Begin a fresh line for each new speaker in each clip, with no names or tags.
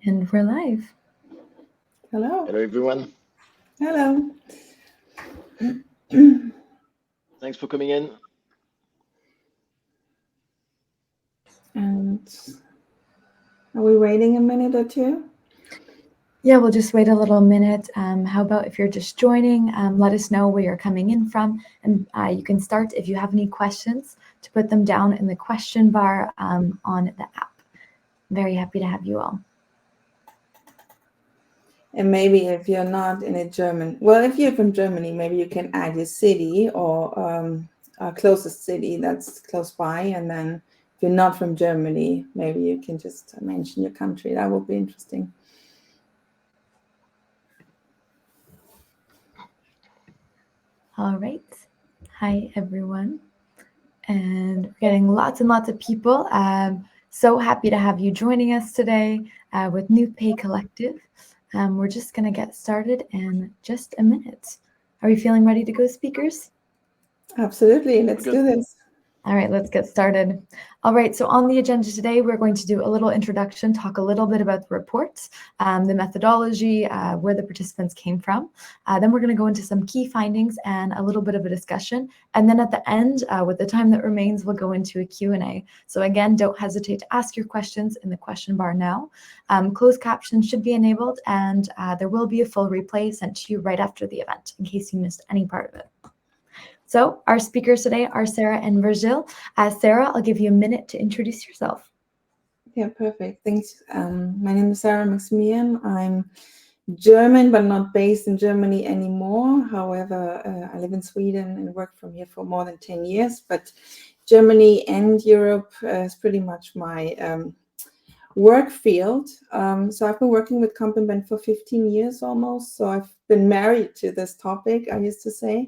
And we're live.
Hello.
Hello, everyone.
Hello.
Thanks for coming in.
And are we waiting a minute or two?
Yeah, we'll just wait a little minute. How about if you're just joining, let us know where you're coming in from. And you can start, if you have any questions, to put them down in the question bar on the app. Very happy to have you all.
And maybe if you're not in a German, well, if you're from Germany, maybe you can add your city or closest city that's close by. And then if you're not from Germany, maybe you can just mention your country. That would be interesting.
All right. Hi, everyone. And we're getting lots and lots of people. So happy to have you joining us today with New Pay Collective. We're just going to get started in just a minute. Are you feeling ready to go, speakers?
Absolutely. Let's do this.
All right, let's get started. All right, so on the agenda today, we're going to do a little introduction, talk a little bit about the reports, the methodology, where the participants came from. Then we're going to go into some key findings and a little bit of a discussion. And then at the end, with the time that remains, we'll go into a Q&A. So again, don't hesitate to ask your questions in the question bar now. Closed captions should be enabled, and there will be a full replay sent to you right after the event in case you missed any part of it. So our speakers today are Sarah and Virgil. Sarah, I'll give you a minute to introduce yourself.
Yeah, perfect. Thanks. My name is Sarah Maximilian. I'm German, but not based in Germany anymore. However, I live in Sweden and work from here for more than 10 years. But Germany and Europe is pretty much my work field. So I've been working with Comp and Ben for 15 years almost. So I've been married to this topic, I used to say.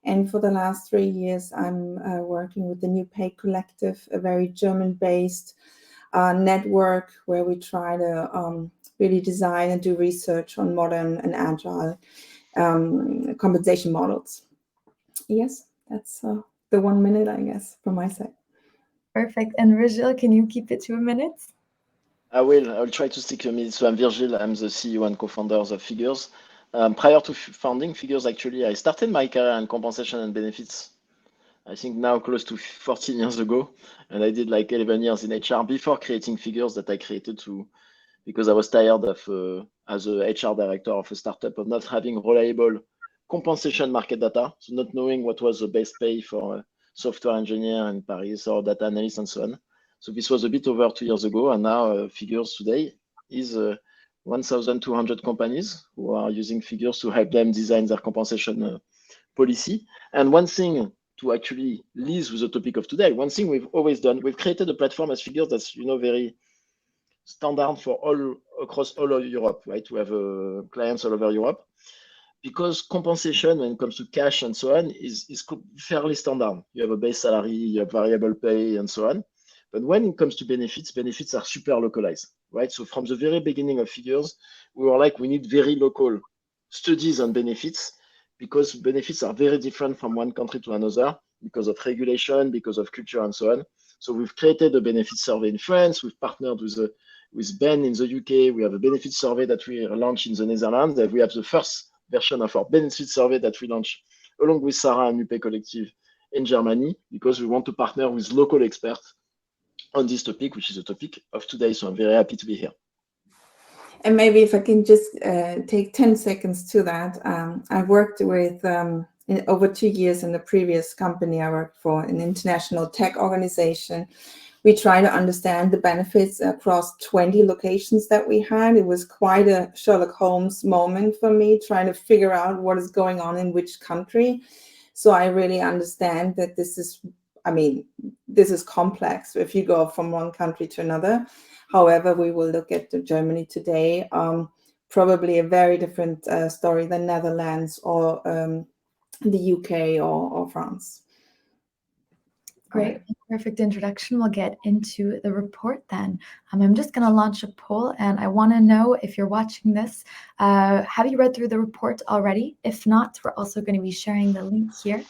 And for the last 3 years, I'm working with the New Pay Collective, a very German-based network where we try to really design and do research on modern and agile compensation models. Yes, that's the 1 minute, I guess, from my side.
Perfect. And Virgil, can you keep it to a minute?
I will try to stick to a minute. So I'm Virgil. I'm the CEO and co-founder of Figures. Prior to founding Figures, actually, I started my career in compensation and benefits, I think now close to 14 years ago. And I did like 11 years in HR before creating Figures that I created because I was tired of, as a HR director of a startup, of not having reliable compensation market data. So not knowing what was the best pay for a software engineer in Paris or data analyst and so on. So this was a bit over 2 years ago. And now Figures today is 1,200 companies who are using Figures to help them design their compensation policy. And one thing to actually lead with the topic of today, one thing we've always done, we've created a platform as Figures that's very standard for across all of Europe, right? We have clients all over Europe because compensation when it comes to cash and so on is fairly standard. You have a base salary, you have variable pay and so on. But when it comes to benefits are super localized, right? So from the very beginning of Figures, we were like, we need very local studies on benefits because benefits are very different from one country to another because of regulation, because of culture and so on. So we've created a benefits survey in France. We've partnered with Ben in the UK. We have a benefits survey that we launched in the Netherlands. And we have the first version of our benefits survey that we launched along with Sarah and New Pay Collective in Germany because we want to partner with local experts on this topic, which is the topic of today. So I'm very happy to be here.
And maybe if I can just take 10 seconds to that. I worked with, in over 2 years in the previous company I worked for, an international tech organization. We try to understand the benefits across 20 locations that we had. It was quite a Sherlock Holmes moment for me, trying to figure out what is going on in which country. So I really understand that this is complex if you go from one country to another. However, we will look at Germany today, probably a very different story than Netherlands or the UK or France.
Great, perfect introduction. We'll get into the report then. I'm just going to launch a poll and I want to know if you're watching this, have you read through the report already? If not, we're also going to be sharing the link here.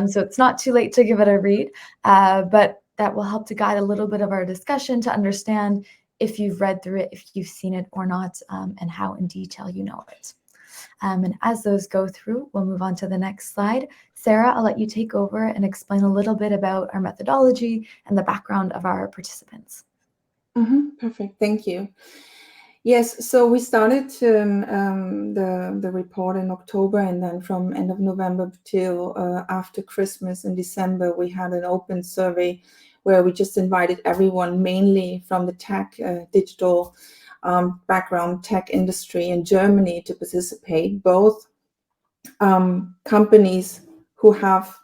So it's not too late to give it a read, but that will help to guide a little bit of our discussion to understand if you've read through it, if you've seen it or not, and how in detail you know it. And as those go through, we'll move on to the next slide. Sarah, I'll let you take over and explain a little bit about our methodology and the background of our participants.
Perfect, thank you. Yes, so we started the report in October, and then from end of November till after Christmas in December, we had an open survey where we just invited everyone, mainly from the tech, digital background, tech industry in Germany, to participate, both companies who have,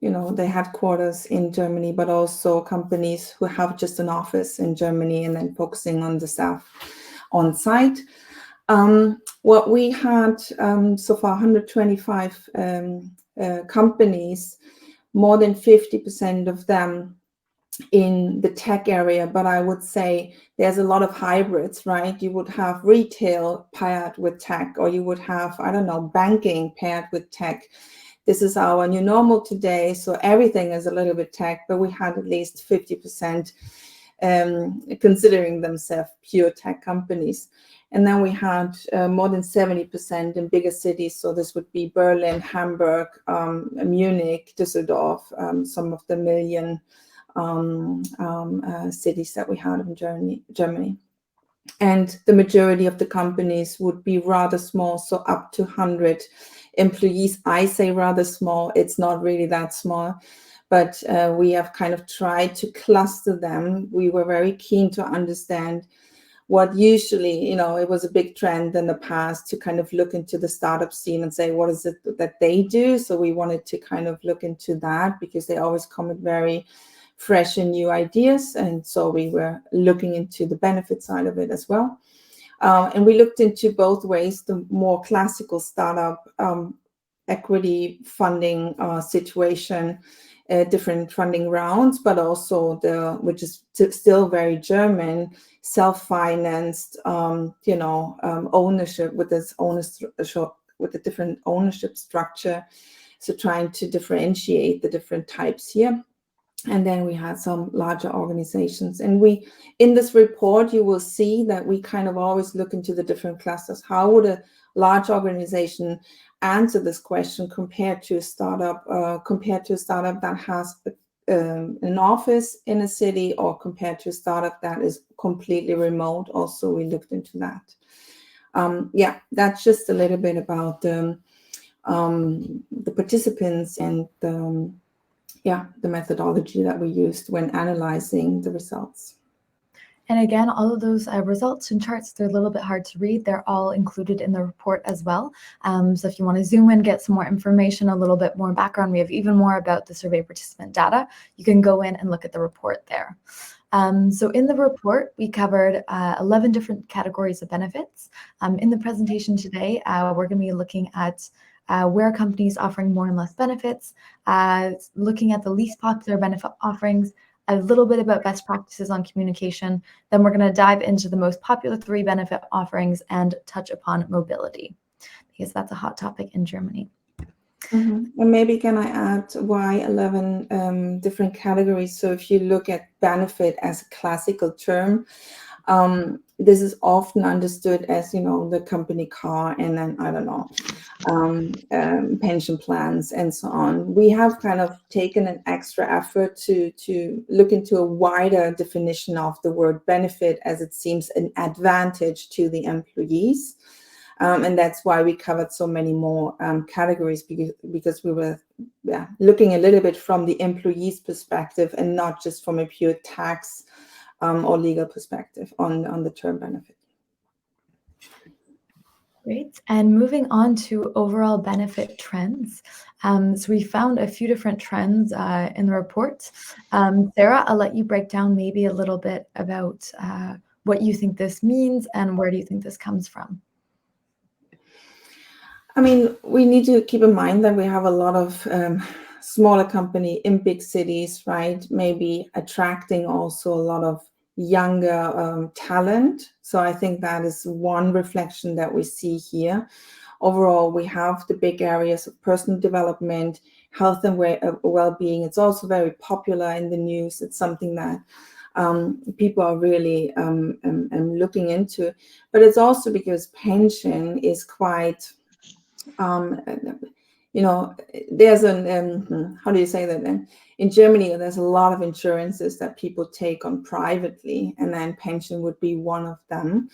their headquarters in Germany, but also companies who have just an office in Germany and then focusing on the staff on site. What we had so far, 125 companies, more than 50% of them in the tech area, but I would say there's a lot of hybrids, right? You would have retail paired with tech, or you would have, I don't know, banking paired with tech. This is our new normal today, so everything is a little bit tech, but we had at least 50% considering themselves pure tech companies. And then we had more than 70% in bigger cities, so this would be Berlin, Hamburg, Munich, Düsseldorf, some of the million cities that we had in Germany. And the majority of the companies would be rather small, so up to 100 employees. I say rather small, it's not really that small, but we have kind of tried to cluster them. We were very keen to understand what usually, it was a big trend in the past to kind of look into the startup scene and say, what is it that they do? So we wanted to kind of look into that, because they always come with very fresh and new ideas. And so we were looking into the benefit side of it as well. And we looked into both ways, the more classical startup equity funding situation, different funding rounds, but also which is still very German, self-financed, ownership with this with a different ownership structure. So trying to differentiate the different types here. And then we had some larger organizations. And in this report, you will see that we kind of always look into the different clusters. How would a large organization answer this question compared to a startup that has an office in a city, or compared to a startup that is completely remote? Also, we looked into that. That's just a little bit about the participants and the methodology that we used when analyzing the results.
And again, all of those results and charts, they're a little bit hard to read. They're all included in the report as well. So if you want to zoom in, get some more information, a little bit more background, we have even more about the survey participant data. You can go in and look at the report there. So in the report, we covered 11 different categories of benefits. In the presentation today, we're going to be looking at where companies offering more and less benefits, looking at the least popular benefit offerings, a little bit about best practices on communication. Then we're going to dive into the most popular 3 benefit offerings and touch upon mobility, because that's a hot topic in Germany.
And maybe can I add why 11 different categories? So if you look at benefit as a classical term, this is often understood as, the company car, and then, I don't know, pension plans and so on. We have kind of taken an extra effort to look into a wider definition of the word benefit, as it seems an advantage to the employees. And that's why we covered so many more categories, because we were looking a little bit from the employee's perspective and not just from a pure tax or legal perspective on the term benefit.
Great. And moving on to overall benefit trends. So we found a few different trends in the report. Sarah, I'll let you break down maybe a little bit about what you think this means and where do you think this comes from?
I mean, we need to keep in mind that we have a lot of smaller company in big cities, right? Maybe attracting also a lot of younger talent. So I think that is one reflection that we see here. Overall, we have the big areas of personal development, health and well-being. It's also very popular in the news. It's something that people are really looking into. But it's also because pension is quite, there's an, how do you say that then? In Germany, there's a lot of insurances that people take on privately, and then pension would be one of them.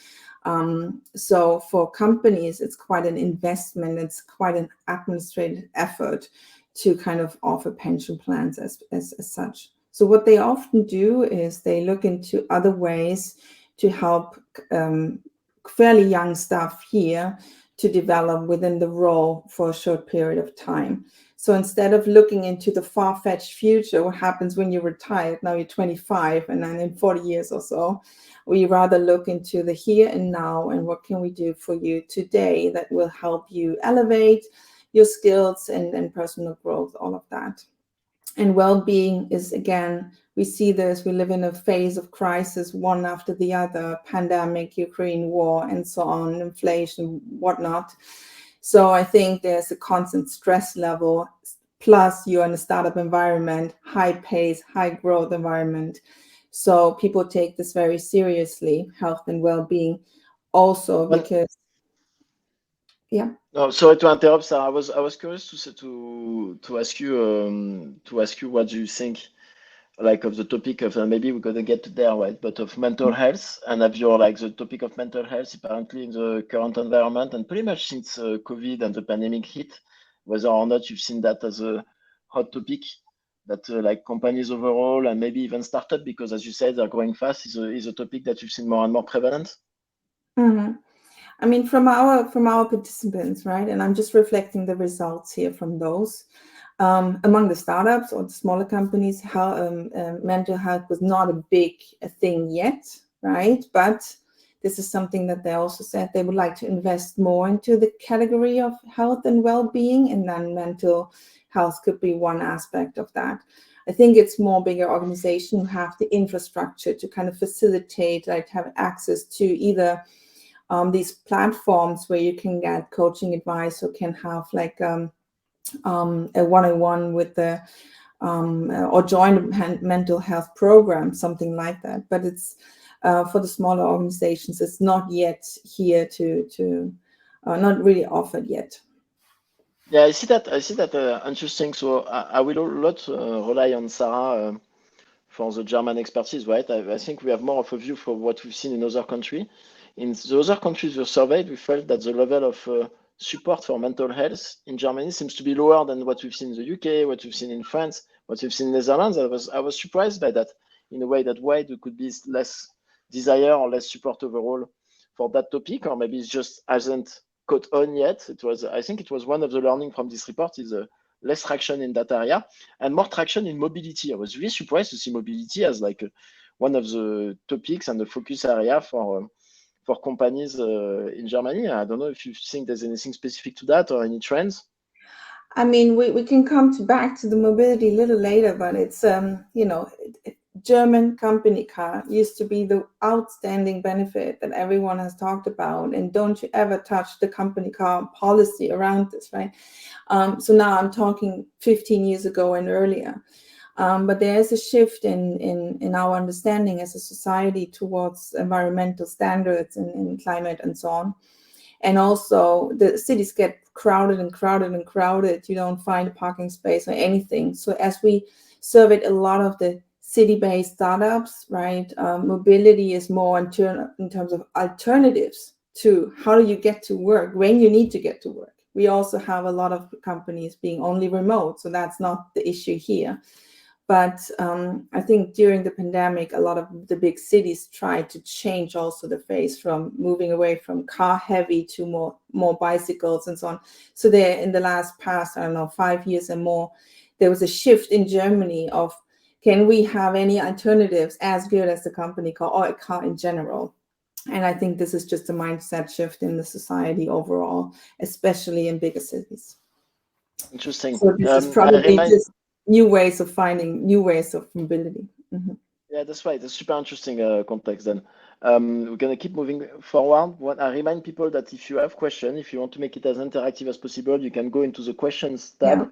So for companies, it's quite an investment. It's quite an administrative effort to kind of offer pension plans as such. So what they often do is they look into other ways to help fairly young staff here to develop within the role for a short period of time. So instead of looking into the far-fetched future, what happens when you're retired, now you're 25, and then in 40 years or so, we rather look into the here and now, and what can we do for you today that will help you elevate your skills and personal growth, all of that. And well-being is, again, we see this, we live in a phase of crisis, one after the other, pandemic, Ukraine war, and so on, inflation, whatnot. So I think there's a constant stress level, plus you're in a startup environment, high pace, high growth environment. So people take this very seriously, health and well-being, also because, yeah.
No, sorry to interrupt, Sarah. I was curious to ask you what do you think, like, of the topic of, maybe we're gonna get to there, right? But of mental health, and of your, like, the topic of mental health apparently in the current environment, and pretty much since COVID and the pandemic hit, whether or not you've seen that as a hot topic that like companies overall and maybe even startup, because as you said, they're growing fast, is a topic that you've seen more and more prevalent.
Mm-hmm. I mean, from our participants, right? And I'm just reflecting the results here from those. Among the startups or the smaller companies, how mental health was not a big thing yet, right? But this is something that they also said they would like to invest more into the category of health and well-being, and then mental health could be one aspect of that. I think it's more bigger organizations who have the infrastructure to kind of facilitate, like have access to either these platforms where you can get coaching advice or can have like a one-on-one with the or join a mental health program, something like that. But it's for the smaller organizations, it's not yet here to not really offered yet.
Yeah, I see that. Interesting. So I will a lot rely on Sarah for the German expertise, right? I think we have more of a view for what we've seen in other countries. In the other countries we surveyed, we felt that the level of support for mental health in Germany seems to be lower than what we've seen in the UK, what we've seen in France, what we've seen in Netherlands. I was surprised by that, in a way that why there could be less desire or less support overall for that topic, or maybe it just hasn't caught on yet. I think it was one of the learning from this report is less traction in that area and more traction in mobility. I was really surprised to see mobility as like one of the topics and the focus area for companies in Germany. I don't know if you think there's anything specific to that or any trends.
I mean, we can come back to the mobility a little later, but it's German company car used to be the outstanding benefit that everyone has talked about, and don't you ever touch the company car policy around this, right? So now I'm talking 15 years ago and earlier. But there is a shift in our understanding as a society towards environmental standards and climate and so on. And also the cities get crowded and crowded and crowded. You don't find a parking space or anything. So as we surveyed a lot of the city-based startups, right, mobility is more in terms of alternatives to how do you get to work when you need to get to work. We also have a lot of companies being only remote, so that's not the issue here. But I think during the pandemic, a lot of the big cities tried to change also the face from moving away from car heavy to more bicycles and so on. So there, in the past, 5 years and more, there was a shift in Germany of, can we have any alternatives as good as the company car or a car in general? And I think this is just a mindset shift in the society overall, especially in bigger cities.
Interesting.
So this is probably just new ways of finding new ways of mobility. Mm-hmm.
Yeah, that's right. That's super interesting context then. We're going to keep moving forward. I remind people that if you have questions, if you want to make it as interactive as possible, you can go into the questions tab. Yeah.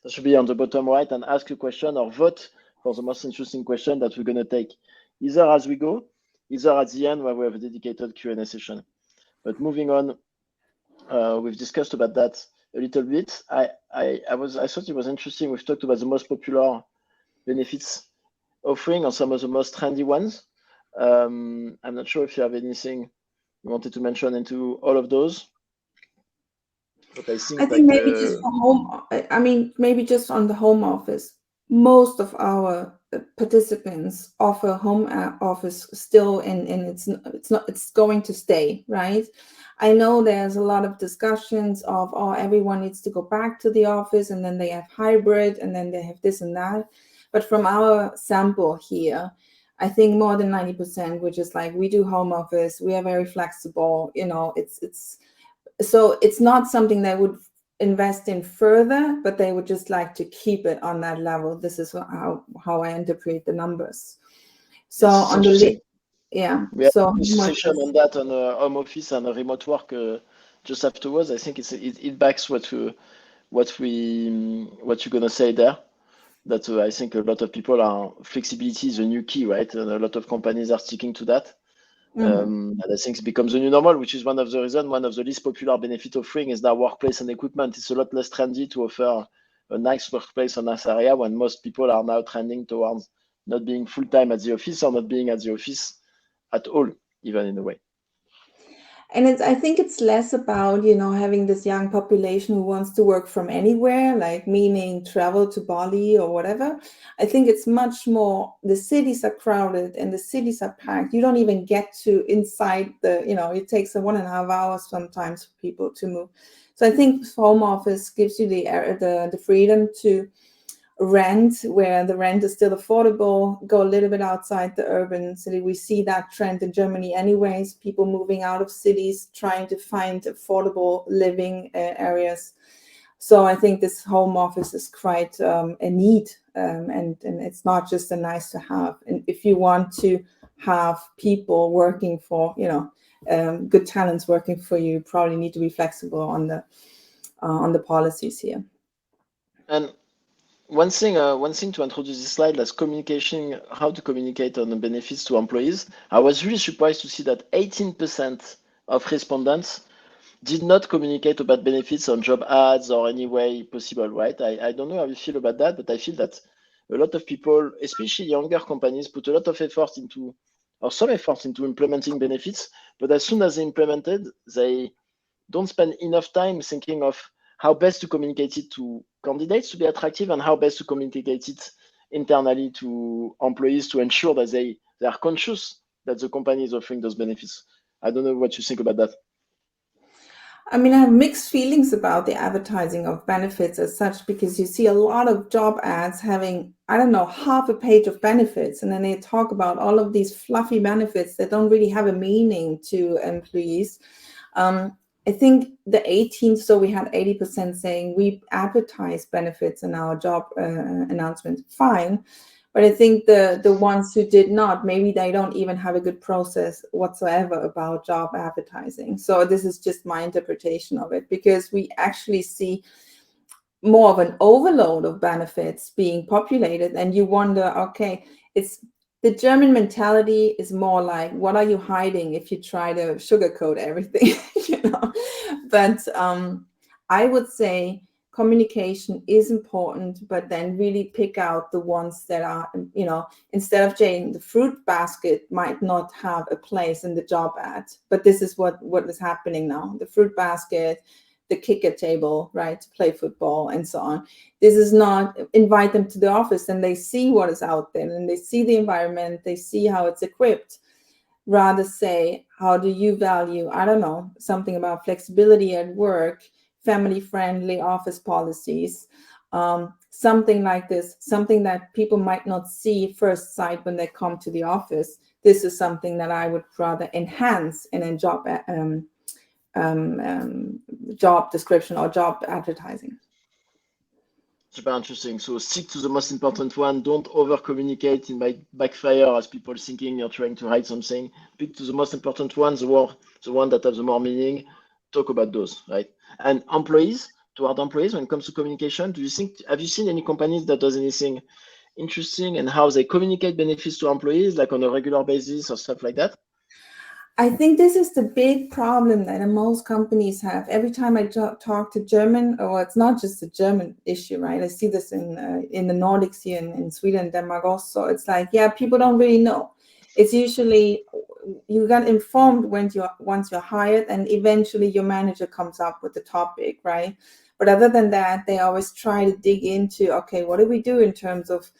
That should be on the bottom right, and ask a question or vote for the most interesting question that we're going to take either as we go, either at the end where we have a dedicated Q&A session. But moving on, we've discussed about that a little bit. I thought it was interesting. We've talked about the most popular benefits offering or some of the most trendy ones. I'm not sure if you have anything you wanted to mention into all of those. But I think
maybe just for home, I mean, maybe just on the home office, most of our participants offer home office still, and it's going to stay, right? I know there's a lot of discussions of, oh, everyone needs to go back to the office, and then they have hybrid, and then they have this and that. But from our sample here, I think more than 90%, which is like, we do home office, we are very flexible, you know, so it's not something they would invest in further, but they would just like to keep it on that level. This is how I interpret the numbers. So
yes,
on the
yeah, we have a session on that on home office and remote work just afterwards. I think it backs what you're gonna say there. That I think a lot of people flexibility is a new key, right? And a lot of companies are sticking to that. And I think it becomes a new normal, which is one of the reasons, one of the least popular benefit offering is now workplace and equipment. It's a lot less trendy to offer a nice workplace on this area when most people are now trending towards not being full-time at the office or not being at the office at all, even in a way.
And I think it's less about, you know, having this young population who wants to work from anywhere, like meaning travel to Bali or whatever. I think it's much more, the cities are crowded and the cities are packed. You don't even get to inside it takes 1.5 hours sometimes for people to move. So I think home office gives you the freedom to rent where the rent is still affordable, go a little bit outside the urban city. We see that trend in Germany anyways, people moving out of cities, trying to find affordable living areas. So I think this home office is quite a need, and it's not just a nice to have. And if you want to have people working for, good talents working for you, probably need to be flexible on the policies here.
And one thing to introduce this slide is communication, how to communicate on the benefits to employees. I was really surprised to see that 18% of respondents did not communicate about benefits on job ads or any way possible, right? I don't know how you feel about that, but I feel that a lot of people, especially younger companies, put a lot of effort into, or some effort into implementing benefits, but as soon as they implemented, they don't spend enough time thinking of how best to communicate it to candidates to be attractive and how best to communicate it internally to employees to ensure that they are conscious that the company is offering those benefits. I don't know what you think about that.
I mean, I have mixed feelings about the advertising of benefits as such, because you see a lot of job ads having, I don't know, half a page of benefits. And then they talk about all of these fluffy benefits that don't really have a meaning to employees. I think the 18, so we had 80% saying we advertise benefits in our job announcement. Fine. But I think the ones who did not, maybe they don't even have a good process whatsoever about job advertising. So this is just my interpretation of it, because we actually see more of an overload of benefits being populated, and you wonder, okay, it's the German mentality is more like, what are you hiding if you try to sugarcoat everything, But I would say communication is important, but then really pick out the ones that are, instead of saying the fruit basket might not have a place in the job ad, but this is what is happening now. The fruit basket, the kicker table, right, to play football and so on. This is not invite them to the office and they see what is out there and they see the environment, they see how it's equipped. Rather say, how do you value, I don't know, something about flexibility at work, family-friendly office policies, something like this, something that people might not see first sight when they come to the office. This is something that I would rather enhance in a job job description or job advertising.
Super interesting. So stick to the most important one. Don't over communicate. It might backfire as people thinking you're trying to hide something. Pick to the most important one, the one that has the more meaning. Talk about those, right? And toward employees, when it comes to communication, have you seen any companies that does anything interesting, and how they communicate benefits to employees, like on a regular basis or stuff like that?
I think this is the big problem that most companies have. Every time I talk to German, or it's not just a German issue, right? I see this in the Nordics here in Sweden and Denmark also. It's like, yeah, people don't really know. It's usually you got informed once you're hired, and eventually your manager comes up with the topic, right? But other than that, they always try to dig into, okay, what do we do in terms of,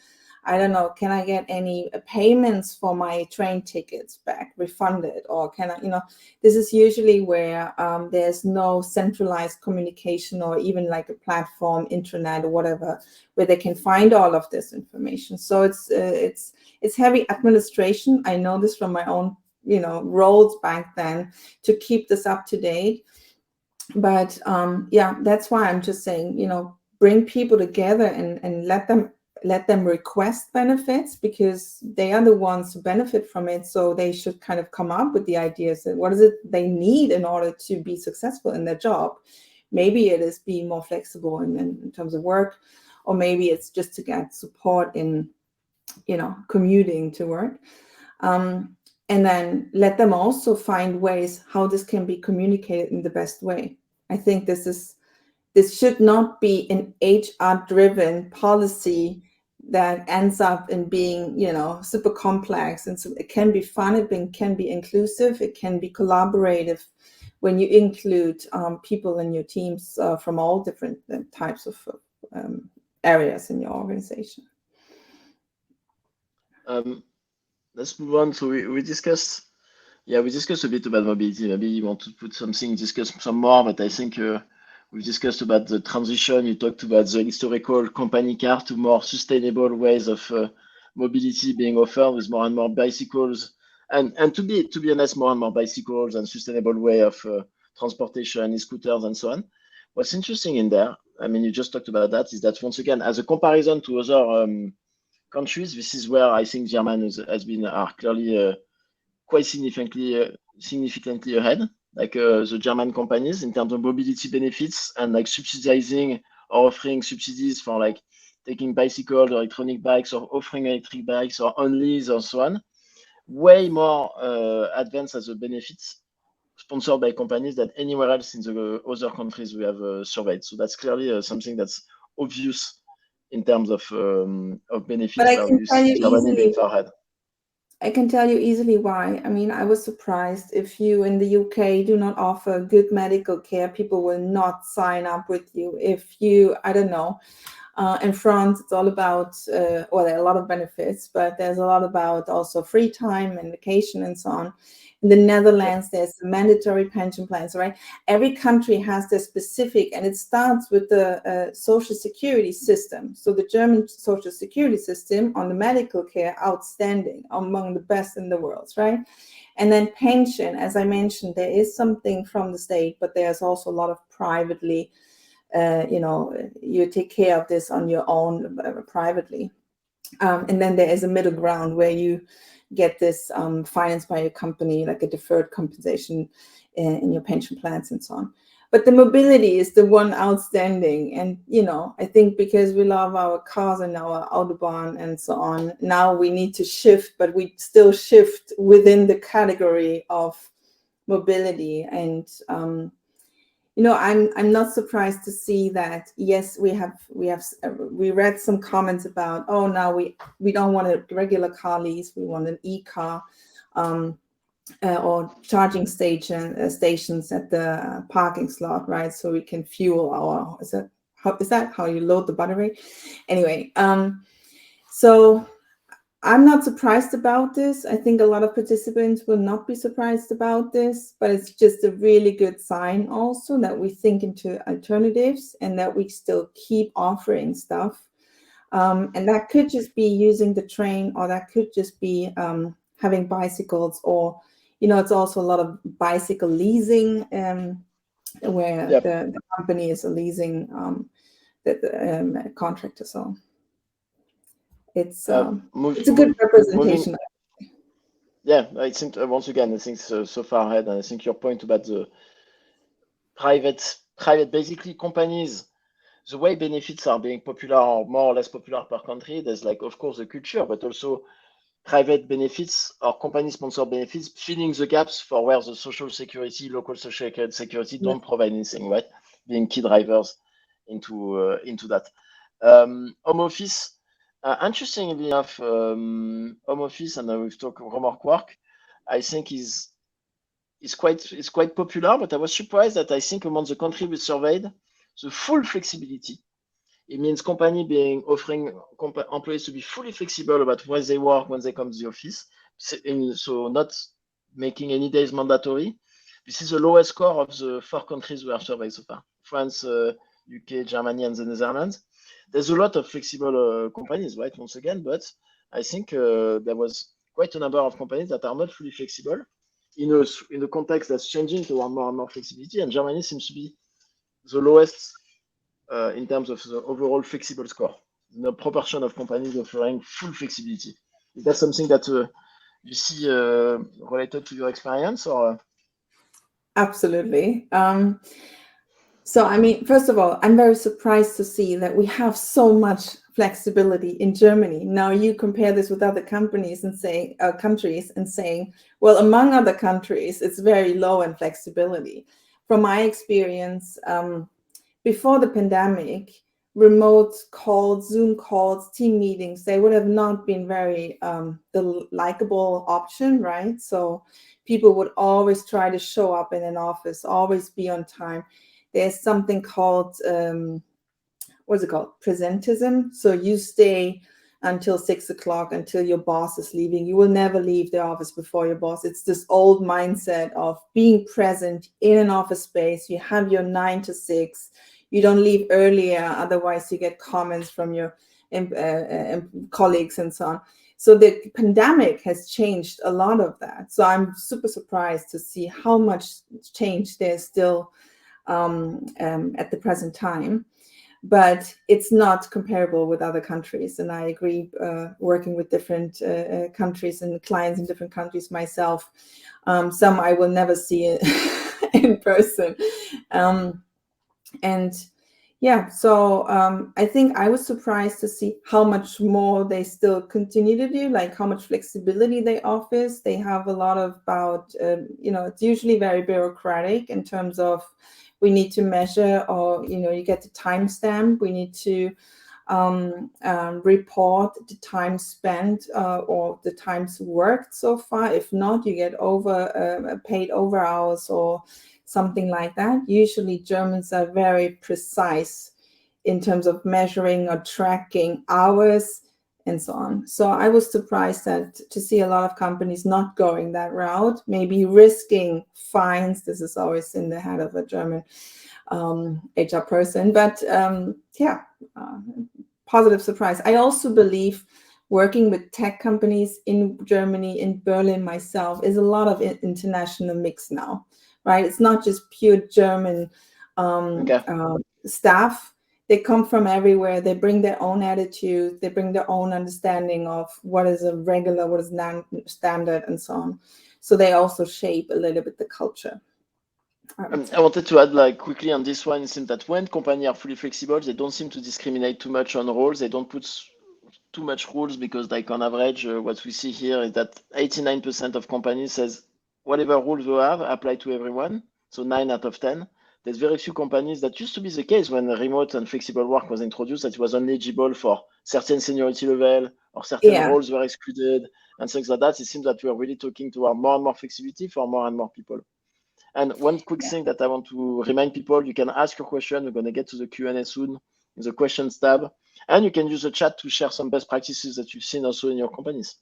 I don't know, can I get any payments for my train tickets back refunded? Or can I, this is usually where there's no centralized communication or even like a platform, intranet or whatever, where they can find all of this information. So it's heavy administration. I know this from my own, roles back then to keep this up to date. But yeah, that's why I'm just saying, bring people together and let them request benefits, because they are the ones who benefit from it. So they should kind of come up with the ideas that what is it they need in order to be successful in their job. Maybe it is being more flexible in terms of work, or maybe it's just to get support in, commuting to work. And then let them also find ways how this can be communicated in the best way. I think this should not be an HR-driven policy that ends up in being, super complex. And so it can be fun, it can be inclusive, it can be collaborative when you include people in your teams from all different types of areas in your organization.
Let's move on. So we discussed a bit about mobility. Maybe you want to put something, discuss some more, but I think we've discussed about the transition. You talked about the historical company car to more sustainable ways of mobility being offered with more and more bicycles, and to be honest, more and more bicycles and sustainable way of transportation, e-scooters and so on. What's interesting in there, I mean, you just talked about that, is that once again, as a comparison to other countries, this is where I think Germany are clearly quite significantly ahead, like the German companies in terms of mobility benefits and like subsidizing or offering subsidies for like taking bicycles or electronic bikes, or offering electric bikes or on lease or so on. Way more advanced as a benefits sponsored by companies than anywhere else in the other countries we have surveyed. So that's clearly something that's obvious in terms of benefits,
But I
where
can
you
tell
see
you
Germany being
easily
far ahead.
I can tell you easily why. I mean, I was surprised if you in the UK do not offer good medical care, people will not sign up with you. If you, I don't know, in France, it's all about, well, there are a lot of benefits, but there's a lot about also free time and vacation and so on. In the Netherlands, there's mandatory pension plans, right? Every country has their specific, and it starts with the social security system. So the German social security system on the medical care, outstanding, among the best in the world, right? And then pension, as I mentioned, there is something from the state, but there's also a lot of privately, you take care of this on your own privately. And then there is a middle ground where you get this financed by your company, like a deferred compensation in your pension plans and so on. But the mobility is the one outstanding. And, I think because we love our cars and our Autobahn and so on, now we need to shift, but we still shift within the category of mobility. And, I'm not surprised to see that. Yes, we read some comments about, oh, now we don't want a regular car lease, we want an e-car, or charging stations at the parking slot, right? So we can fuel our. Is that how you load the battery? Anyway, so I'm not surprised about this. I think a lot of participants will not be surprised about this, but it's just a really good sign also that we think into alternatives and that we still keep offering stuff. And that could just be using the train, or that could just be having bicycles, or, it's also a lot of bicycle leasing, where the company is a leasing the contractor. So it's a good representation.
I think once again, I think so far ahead, and I think your point about the private basically companies the way benefits are being popular or more or less popular per country, there's like, of course, the culture, but also private benefits or company-sponsored benefits filling the gaps for where the social security, local social security don't provide anything, right? Being key drivers into that. Home office, interestingly enough, home office, and we've talked remote work, I think is quite popular, but I was surprised that I think among the countries we surveyed, the full flexibility. It means company offering employees to be fully flexible about where they work when they come to the office. So not making any days mandatory. This is the lowest score of the 4 countries we have surveyed so far: France, UK, Germany, and the Netherlands. There's a lot of flexible companies, right? Once again, but I think there was quite a number of companies that are not fully flexible in a context that's changing toward more and more flexibility. And Germany seems to be the lowest in terms of the overall flexible score, the proportion of companies offering full flexibility. Is that something that you see related to your experience, or?
Absolutely. So, I mean, first of all, I'm very surprised to see that we have so much flexibility in Germany. Now you compare this with other companies and say countries and saying, well, among other countries, it's very low in flexibility. From my experience, before the pandemic, remote calls, Zoom calls, team meetings, they would have not been very the likable option, right? So people would always try to show up in an office, always be on time. There's something called, what's it called? Presentism. So you stay until 6 o'clock, until your boss is leaving. You will never leave the office before your boss. It's this old mindset of being present in an office space. You have your 9 to 6. You don't leave earlier, otherwise you get comments from your colleagues and so on. So the pandemic has changed a lot of that. So I'm super surprised to see how much change there's still at the present time. But it's not comparable with other countries. And I agree, working with different countries and clients in different countries myself, some I will never see in person. And yeah, so I think I was surprised to see how much more they still continue to do, like how much flexibility they offer. They have a lot of about, it's usually very bureaucratic in terms of we need to measure, or, you get the timestamp. We need to report the time spent or the times worked so far. If not, you get paid over hours or something like that. Usually Germans are very precise in terms of measuring or tracking hours and so on. So I was surprised to see a lot of companies not going that route, maybe risking fines. This is always in the head of a German HR person, but positive surprise. I also believe working with tech companies in Germany, in Berlin myself, is a lot of international mix now, right? It's not just pure German staff. They come from everywhere. They bring their own attitude. They bring their own understanding of what is a regular, what is non-standard, and so on. So they also shape a little bit the culture.
I wanted to add quickly on this one. It seems that when companies are fully flexible, they don't seem to discriminate too much on roles. They don't put too much rules because, on average, what we see here is that 89% of companies says whatever rules we have apply to everyone. So 9 out of 10. There's very few companies. That used to be the case when remote and flexible work was introduced, that it was only eligible for certain seniority level or certain roles were excluded and things like that. It seems that we are really talking toward more and more flexibility for more and more people. And one quick thing that I want to remind people, you can ask your question. We're going to get to the Q&A soon in the questions tab. And you can use the chat to share some best practices that you've seen also in your companies.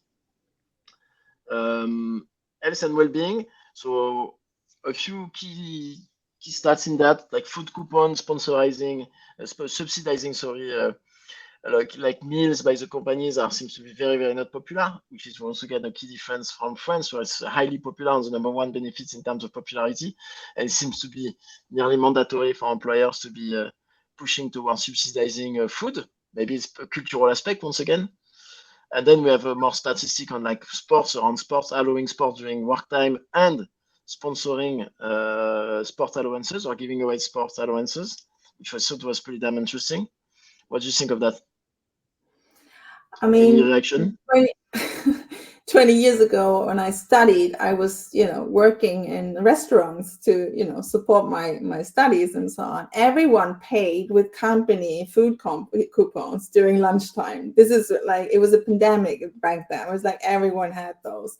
Health and well-being. So a few key stats in that, like food coupons, subsidizing, like meals by the companies seems to be very, very not popular, which is once again a key difference from France, where it's highly popular on the number one benefits in terms of popularity. And it seems to be nearly mandatory for employers to be pushing towards subsidizing food. Maybe it's a cultural aspect once again. And then we have more statistic on sports, allowing sports during work time and sponsoring sport allowances or giving away sports allowances. which I thought was pretty damn interesting. What do you think of that?
I mean,
Any reaction?
20 years ago when I studied, I was, working in restaurants to, support my studies and so on. Everyone paid with company food coupons during lunchtime. This is like, it was a pandemic back then. It was like everyone had those.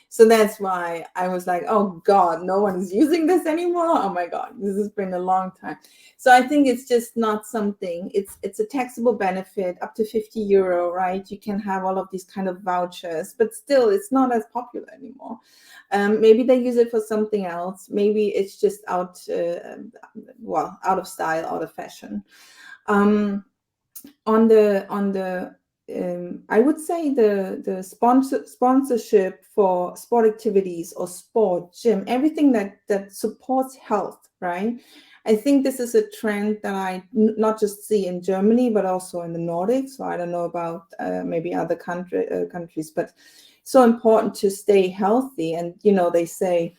So that's why I was like, oh God, no one is using this anymore. Oh my God, this has been a long time. So I think it's just not something, it's a taxable benefit up to 50 euro, right? You can have all of these kind of vouchers, but still it's not as popular anymore. Maybe they use it for something else. Maybe it's just out of style, out of fashion. I would say the sponsorship for sport activities or sport, gym, everything that supports health, right? I think this is a trend that I not just see in Germany, but also in the Nordics. So I don't know about maybe other countries, but so important to stay healthy. And, they say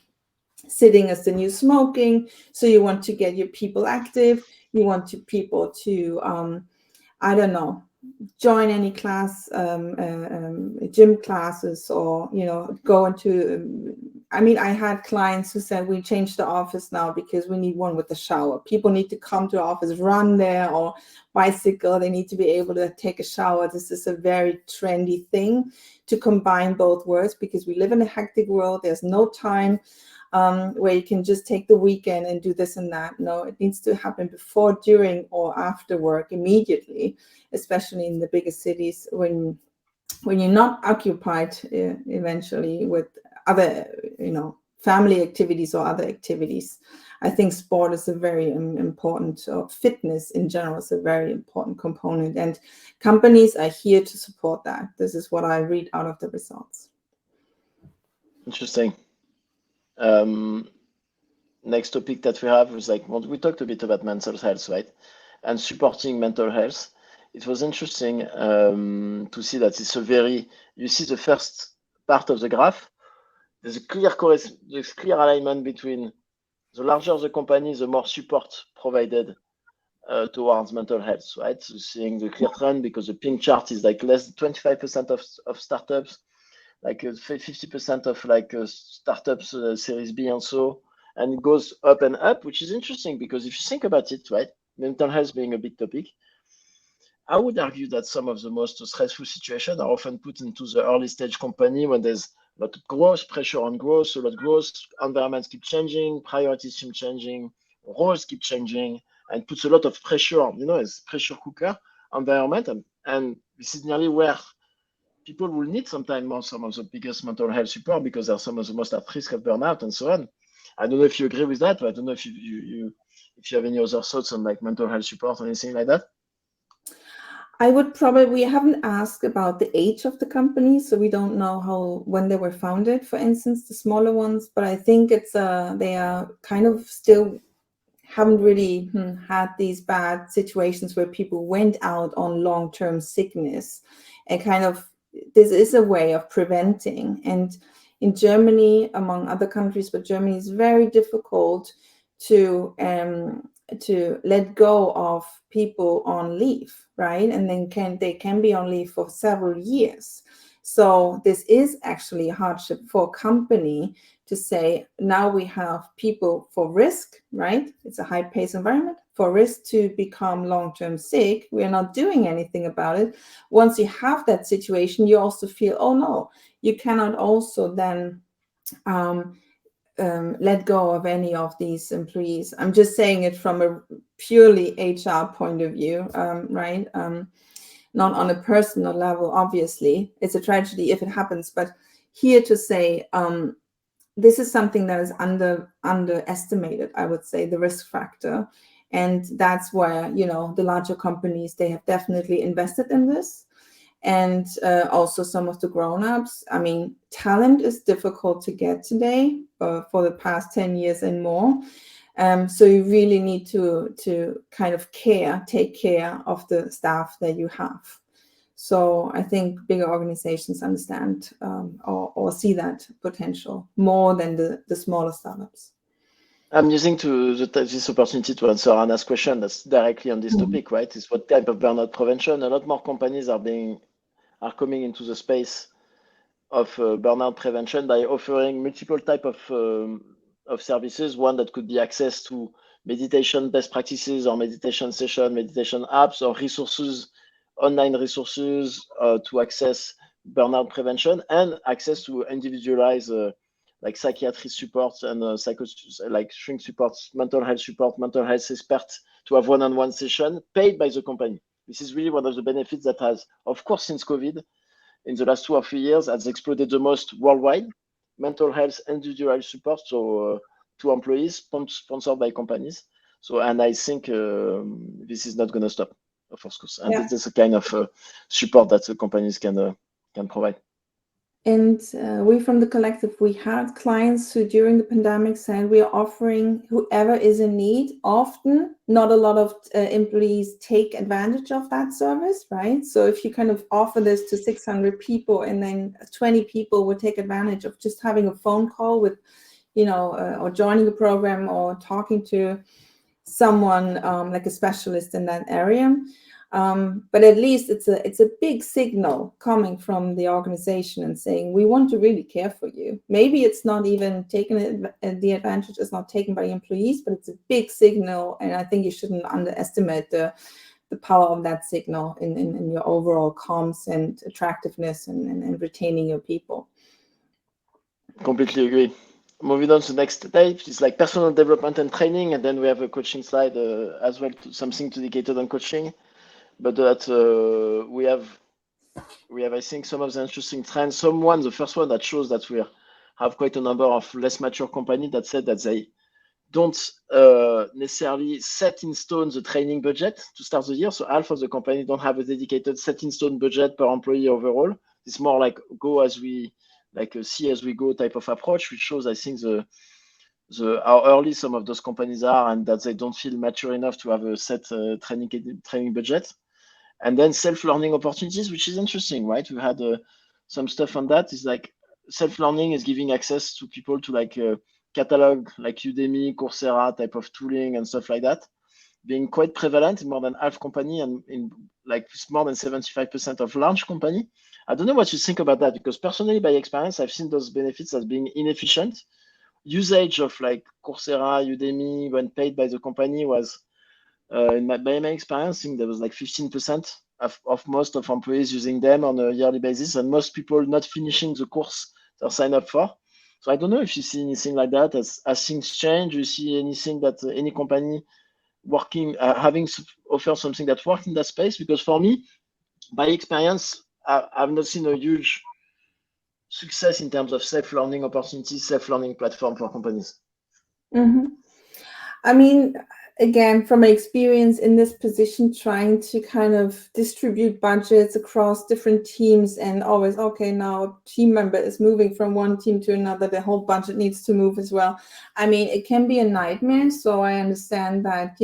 sitting is the new smoking. So you want to get your people active. You want people to, I don't know, join any class, gym classes, or, go into, I had clients who said, we changed the office now because we need one with the shower. People need to come to the office, run there, or bicycle. They need to be able to take a shower. This is a very trendy thing to combine both worlds, because we live in a hectic world. There's no time where you can just take the weekend and do this and that. No, it needs to happen before, during, or after work, immediately, especially in the biggest cities when you're not occupied eventually with other, family activities or other activities. I think sport is a very important, fitness in general is a very important component, and companies are here to support that. This is what I read out of the results.
Interesting. Next topic that we have is we talked a bit about mental health, right? And supporting mental health. It was interesting to see that you see the first part of the graph. There's a clear alignment between the larger the company, the more support provided towards mental health, right? So seeing the clear trend, because the pink chart is less than 25% of startups, 50% of startups Series B and so, and it goes up and up, which is interesting because if you think about it, right, mental health being a big topic, I would argue that some of the most stressful situations are often put into the early stage company when there's a lot of growth, pressure on growth, a lot of growth, environments keep changing, priorities keep changing, roles keep changing, and puts a lot of pressure on, it's pressure cooker environment. And this is nearly where people will need sometimes more some of the biggest mental health support, because they're some of the most at risk of burnout and so on. I don't know if you agree with that, but I don't know if you have any other thoughts on mental health support or anything like that.
We haven't asked about the age of the company, so we don't know when they were founded, for instance, the smaller ones, but I think they are kind of still haven't really had these bad situations where people went out on long-term sickness, and kind of this is a way of preventing. And in Germany, among other countries, but Germany is very difficult to let go of people on leave, right? And then they can be on leave for several years. So this is actually a hardship for a company to say, now we have people for risk, right? It's a high-paced environment, for risk to become long-term sick. We're not doing anything about it. Once you have that situation, you also feel, oh no, you cannot also then let go of any of these employees. I'm just saying it from a purely HR point of view, right? Not on a personal level, obviously. It's a tragedy if it happens, but here to say, this is something that is underestimated, I would say, the risk factor. And that's where, the larger companies, they have definitely invested in this. And also some of the grown-ups. Talent is difficult to get today for the past 10 years and more. So you really need to kind of take care of the staff that you have. So I think bigger organizations understand or see that potential more than the smaller startups.
I'm using this opportunity to answer Anna's question that's directly on this topic, right? Is what type of burnout prevention? A lot more companies are coming into the space of burnout prevention by offering multiple type of services. One that could be access to meditation best practices or meditation session, meditation apps or resources, online resources to access burnout prevention, and access to individualized like psychiatry support and like shrink support, mental health experts to have one-on-one session paid by the company. This is really one of the benefits that has, of course, since COVID, in the last 2 or 3 years, has exploded the most worldwide. Mental health individual support, so to employees, sponsored by companies. So, and I think this is not going to stop, of course. And this is a kind of support that the companies can provide.
And we from the collective, we had clients who during the pandemic said we are offering whoever is in need. Often, not a lot of employees take advantage of that service, right? So if you kind of offer this to 600 people and then 20 people would take advantage of just having a phone call with, or joining a program or talking to someone like a specialist in that area. But at least it's a big signal coming from the organization and saying, we want to really care for you. Maybe it's not even taken, the advantage is not taken by employees, but it's a big signal. And I think you shouldn't underestimate the power of that signal in your overall comms and attractiveness and retaining your people.
Completely agree. Moving on to the next type, it's like personal development and training. And then we have a coaching slide as well, something dedicated on coaching. But that we have, I think, some of the interesting trends. The first one that shows that we have quite a number of less mature companies that said that they don't necessarily set in stone the training budget to start the year. So half of the company don't have a dedicated set in stone budget per employee overall. It's more like go as we, like a see as we go type of approach, which shows, I think, how early some of those companies are and that they don't feel mature enough to have a set training budget. And then self-learning opportunities, which is interesting, right? We had some stuff on that. Is like self-learning is giving access to people to like catalog, like Udemy, Coursera type of tooling and stuff like that, being quite prevalent in more than half company and in like more than 75% of large company. I don't know what you think about that, because personally, by experience, I've seen those benefits as being inefficient. Usage of like Coursera, Udemy, when paid by the company was, by my experience, I think there was like 15% of most of employees using them on a yearly basis, and most people not finishing the course they're signed up for. So I don't know if you see anything like that as things change. You see anything that any company working, having offer something that works in that space? Because for me, by experience, I've not seen a huge success in terms of self-learning opportunities, self-learning platform for companies.
Mm-hmm. I mean, again, from my experience in this position, trying to kind of distribute budgets across different teams and always, okay, now a team member is moving from one team to another, the whole budget needs to move as well. I mean, it can be a nightmare. So I understand that,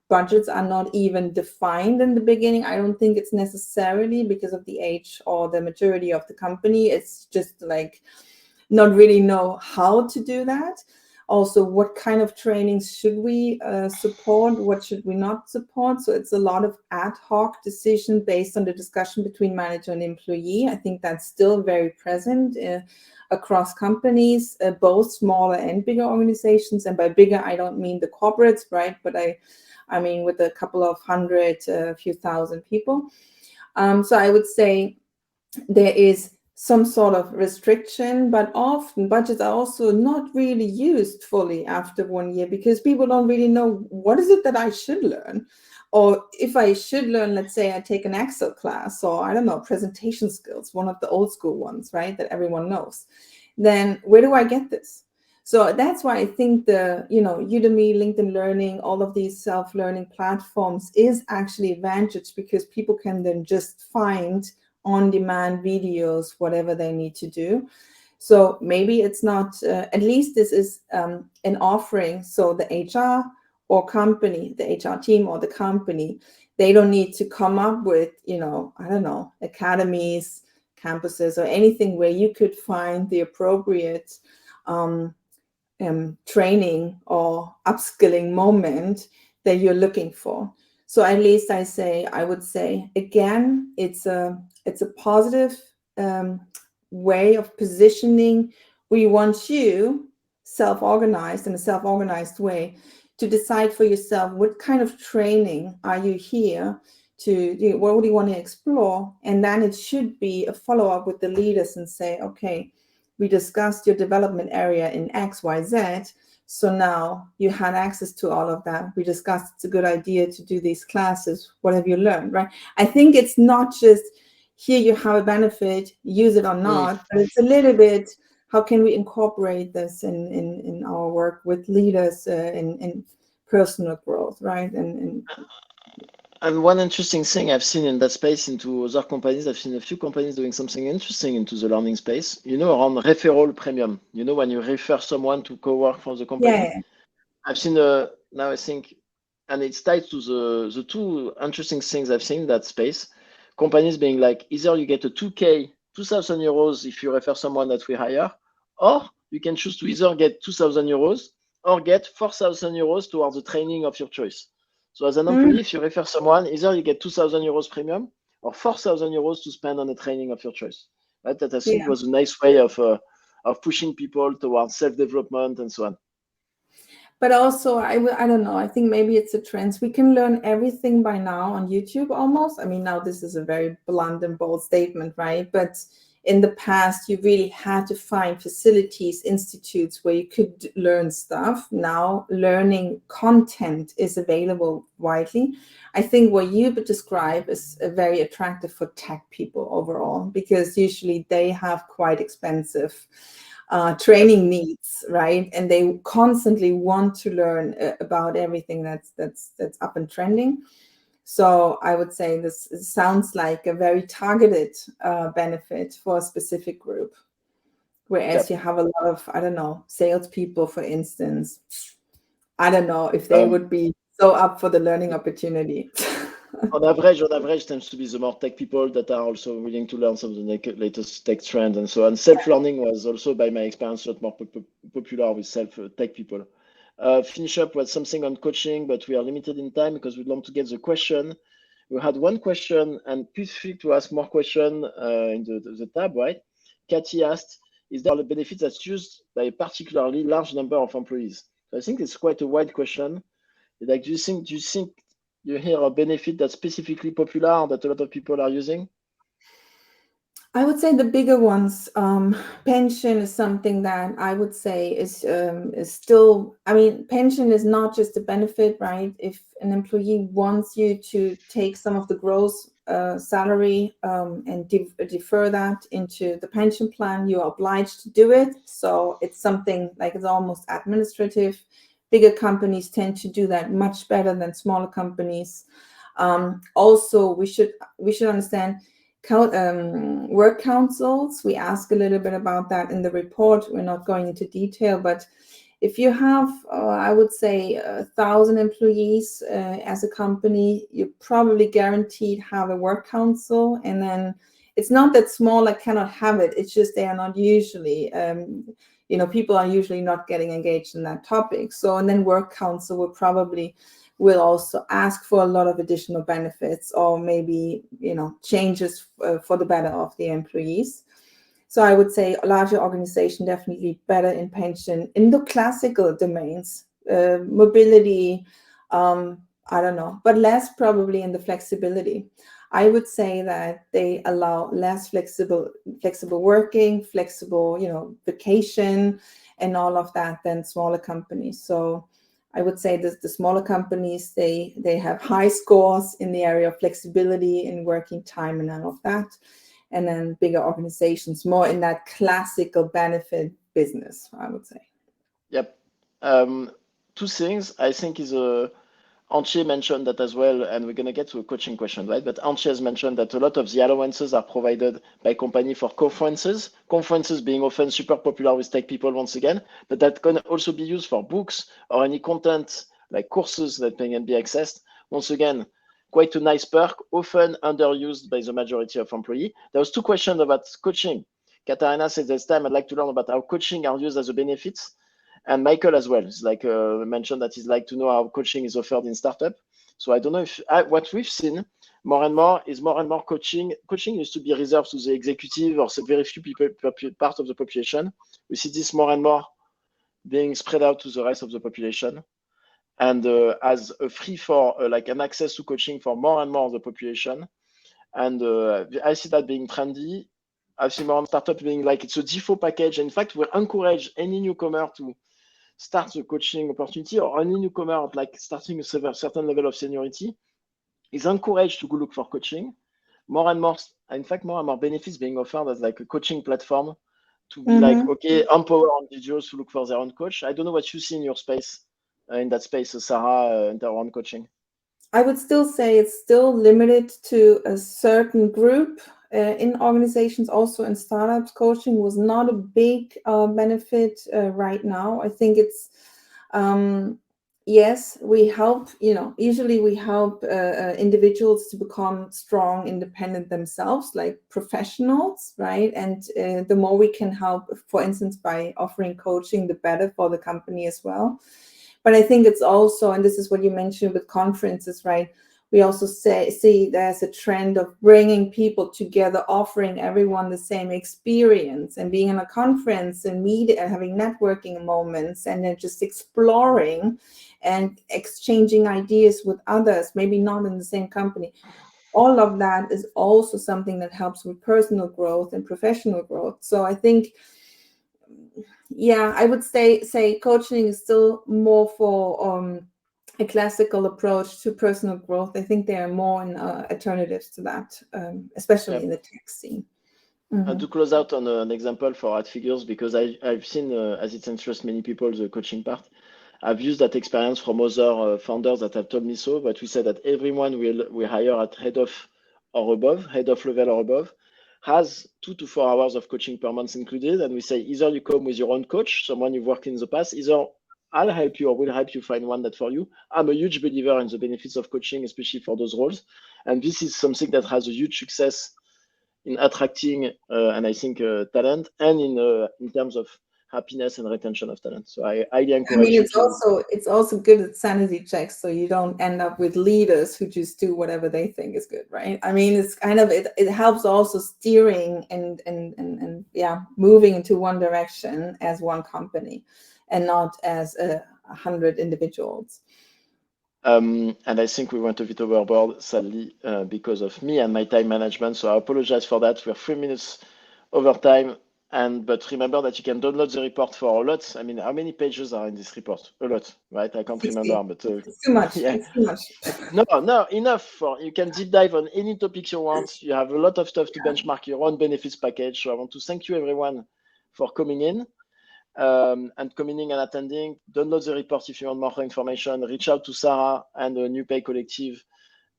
budgets are not even defined in the beginning. I don't think it's necessarily because of the age or the maturity of the company. It's just like not really know how to do that. Also, what kind of trainings should we support? What should we not support? So it's a lot of ad hoc decision based on the discussion between manager and employee. I think that's still very present across companies, both smaller and bigger organizations. And by bigger, I don't mean the corporates, right? But I mean with a couple of hundred, a few thousand people. So I would say there is some sort of restriction, but often budgets are also not really used fully after 1 year because people don't really know what is it that I should learn. Or if I should learn, let's say I take an Excel class or I don't know, presentation skills, one of the old school ones, right, that everyone knows, then where do I get this? So that's why I think the, Udemy, LinkedIn Learning, all of these self-learning platforms is actually advantage because people can then just find on-demand videos, whatever they need to do. So maybe it's not, at least this is an offering. So the HR or company, the HR team or the company, they don't need to come up with, I don't know, academies, campuses, or anything where you could find the appropriate training or upskilling moment that you're looking for. So at least I would say, again, it's a positive way of positioning. We want you self-organized in a self-organized way to decide for yourself what kind of training are you here to do, what do you want to explore, and then it should be a follow-up with the leaders and say, okay, we discussed your development area in XYZ. So now you had access to all of that. We discussed it's a good idea to do these classes. What have you learned, right? I think it's not just here you have a benefit, use it or not, but it's a little bit, how can we incorporate this in our work with leaders in personal growth, right?
And one interesting thing I've seen in that space into other companies, I've seen a few companies doing something interesting into the learning space, around referral premium. When you refer someone to co-work for the company.
Yeah.
I've seen now I think, and it's tied to the two interesting things I've seen in that space. Companies being like, either you get a 2,000 euros if you refer someone that we hire, or you can choose to either get 2,000 euros or get 4,000 euros towards the training of your choice. So as an employee, if you refer someone, either you get 2,000 euros premium or 4,000 euros to spend on the training of your choice. Right? That I think was a nice way of pushing people towards self-development and so on.
But also, I don't know, I think maybe it's a trend. We can learn everything by now on YouTube almost. I mean, now this is a very blunt and bold statement, right? But in the past, you really had to find facilities, institutes where you could learn stuff. Now, learning content is available widely. I think what you describe is very attractive for tech people overall, because usually they have quite expensive training needs, right? And they constantly want to learn about everything that's up and trending. So I would say this sounds like a very targeted benefit for a specific group. Whereas you have a lot of, I don't know, salespeople, for instance. I don't know if they would be so up for the learning opportunity.
On average, tends to be the more tech people that are also willing to learn some of the latest tech trends and so on. Self-learning was also, by my experience, a lot more popular with tech people. Finish up with something on coaching, but we are limited in time because we'd want to get the question. We had one question, and feel free to ask more questions in the tab, right? Cathy asked, is there a benefit that's used by a particularly large number of employees? So I think it's quite a wide question. Like, do you think you hear a benefit that's specifically popular that a lot of people are using?
I would say the bigger ones. Pension is something that I would say is still. I mean, pension is not just a benefit, right? If an employee wants you to take some of the gross salary and defer that into the pension plan, you are obliged to do it. So it's something like it's almost administrative. Bigger companies tend to do that much better than smaller companies. Also, we should understand work councils. We ask a little bit about that in the report. We're not going into detail, but if you have, I would say, 1,000 employees as a company, you probably guaranteed have a work council. And then it's not that smaller cannot have it. It's just they are not usually, people are usually not getting engaged in that topic. So, and then work council will also ask for a lot of additional benefits or maybe, changes for the better of the employees. So I would say a larger organization definitely better in pension in the classical domains, mobility, I don't know, but less probably in the flexibility. I would say that they allow less flexible working, flexible, vacation and all of that than smaller companies. So I would say that the smaller companies, they have high scores in the area of flexibility in working time and all of that. And then bigger organizations, more in that classical benefit business, I would say.
Yep. Two things I think is Antje mentioned that as well, and we're going to get to a coaching question, right? But Antje has mentioned that a lot of the allowances are provided by company for conferences being often super popular with tech people once again, but that can also be used for books or any content like courses that can be accessed. Once again, quite a nice perk, often underused by the majority of employees. There was two questions about coaching. Katarina said this time, I'd like to learn about how coaching are used as a benefit. And Michael as well. It's like mentioned that he'd like to know how coaching is offered in startup. So I don't know if what we've seen more and more coaching. Coaching used to be reserved to the executive or very few people, part of the population. We see this more and more being spread out to the rest of the population, and as a free for like an access to coaching for more and more of the population. And I see that being trendy. I see more startups being like it's a default package. In fact, we encourage any newcomer to start the coaching opportunity, or any newcomer at like starting a certain level of seniority is encouraged to go look for coaching. More and more, in fact, more and more benefits being offered as like a coaching platform to be like, okay, empower individuals to look for their own coach. I don't know what you see in your space, in that space, Sarah, in their own coaching.
I would still say it's still limited to a certain group. In organizations, also in startups, coaching was not a big benefit right now. I think it's, yes, we help, usually we help individuals to become strong, independent themselves, like professionals, right? And the more we can help, for instance, by offering coaching, the better for the company as well. But I think it's also, and this is what you mentioned with conferences, right? We also see there's a trend of bringing people together, offering everyone the same experience, and being in a conference and having networking moments, and then just exploring and exchanging ideas with others, maybe not in the same company. All of that is also something that helps with personal growth and professional growth. So I think, yeah, I would say coaching is still more for a classical approach to personal growth. I think there are more alternatives to that, especially in the tech scene.
To close out on an example for Ad Figures, because I've seen, as it interests many people, the coaching part. I've used that experience from other founders that have told me so, but we said that everyone we hire at head of level or above, has 2 to 4 hours of coaching per month included. And we say either you come with your own coach, someone you've worked in the past, either I'll help you or we'll help you find one that for you. I'm a huge believer in the benefits of coaching, especially for those roles. And this is something that has a huge success in attracting and I think talent, and in terms of happiness and retention of talent. So I highly encourage you to.
It's also good at sanity checks, so you don't end up with leaders who just do whatever they think is good, right? I mean, it's kind of it helps also steering and moving into one direction as one company, and not as 100 individuals.
And I think we went a bit overboard, sadly, because of me and my time management. So I apologize for that. We're 3 minutes over time. But remember that you can download the report for a lot. I mean, how many pages are in this report? A lot, right? I can't
60.
remember, but
It's too much.
yeah.
It's too much.
No, enough. You can deep dive on any topic you want. You have a lot of stuff to benchmark your own benefits package. So I want to thank you, everyone, for coming in. And coming in and attending. Download the report if you want more information. Reach out to Sarah and the New Pay Collective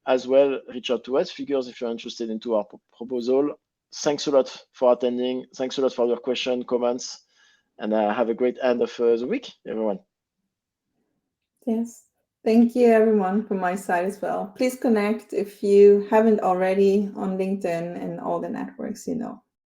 as well. Reach out to us, Figures, if you're interested into our proposal. Thanks a lot for attending. Thanks a lot for your questions, comments, and have a great end of the week, everyone.
Yes. Thank you, everyone, from my side as well. Please connect if you haven't already on LinkedIn and all the networks you know.